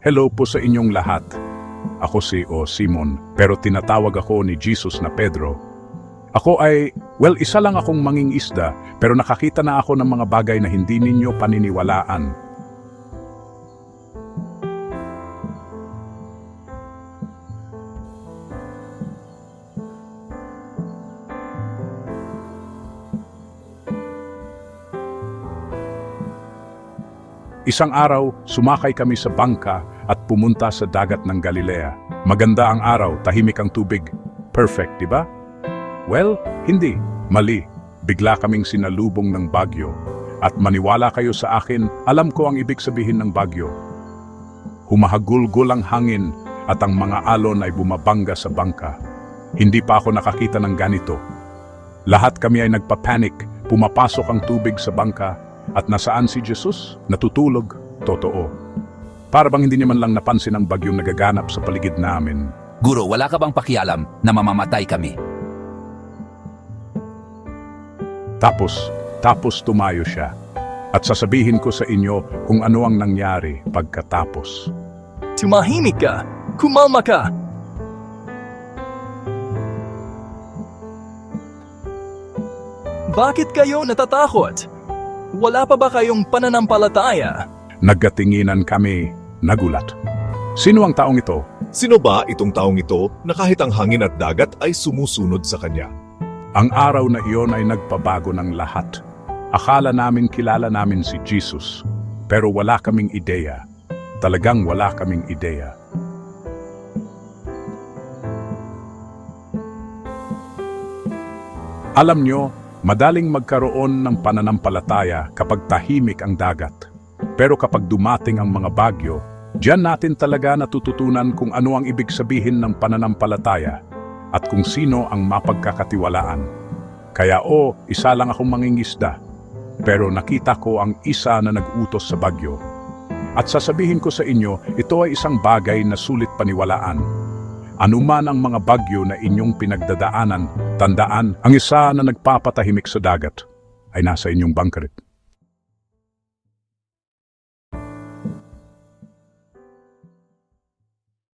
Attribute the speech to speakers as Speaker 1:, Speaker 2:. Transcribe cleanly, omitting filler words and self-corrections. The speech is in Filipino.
Speaker 1: Hello po sa inyong lahat. Ako si Simon, pero tinatawag ako ni Jesus na Pedro. Ako ay, isa lang akong manging isda, pero nakakita na ako ng mga bagay na hindi ninyo paniniwalaan. Isang araw, sumakay kami sa bangka at pumunta sa dagat ng Galilea. Maganda ang araw, tahimik ang tubig. Perfect, di ba? Well, hindi. Mali. Bigla kaming sinalubong ng bagyo. At maniwala kayo sa akin, alam ko ang ibig sabihin ng bagyo. Humahagulgol ang hangin at ang mga alon ay bumabangga sa bangka. Hindi pa ako nakakita ng ganito. Lahat kami ay nagpapanik, pumapasok ang tubig sa bangka. At nasaan si Jesus? Natutulog. Totoo. Para bang hindi niya man lang napansin ang bagyong nagaganap sa paligid namin.
Speaker 2: Guro, wala ka bang pakialam na mamamatay kami?
Speaker 1: Tapos tumayo siya. At sasabihin ko sa inyo kung ano ang nangyari pagkatapos.
Speaker 3: Tumahimik ka! Kumalma ka! Bakit kayo natatakot? Wala pa ba kayong pananampalataya?
Speaker 1: Nagkatinginan kami, nagulat. Sino ang taong ito?
Speaker 4: Sino ba itong taong ito na kahit ang hangin at dagat ay sumusunod sa kanya?
Speaker 1: Ang araw na iyon ay nagpabago ng lahat. Akala namin kilala namin si Jesus, pero wala kaming ideya. Talagang wala kaming ideya. Alam nyo, madaling magkaroon ng pananampalataya kapag tahimik ang dagat. Pero kapag dumating ang mga bagyo, diyan natin talaga natututunan kung ano ang ibig sabihin ng pananampalataya at kung sino ang mapagkakatiwalaan. Kaya isa lang akong mangingisda, pero nakita ko ang isa na nag-utos sa bagyo. At sasabihin ko sa inyo, ito ay isang bagay na sulit paniwalaan. Anuman ang mga bagyo na inyong pinagdadaanan, tandaan, ang isa na nagpapatahimik sa dagat ay nasa inyong bangkeret.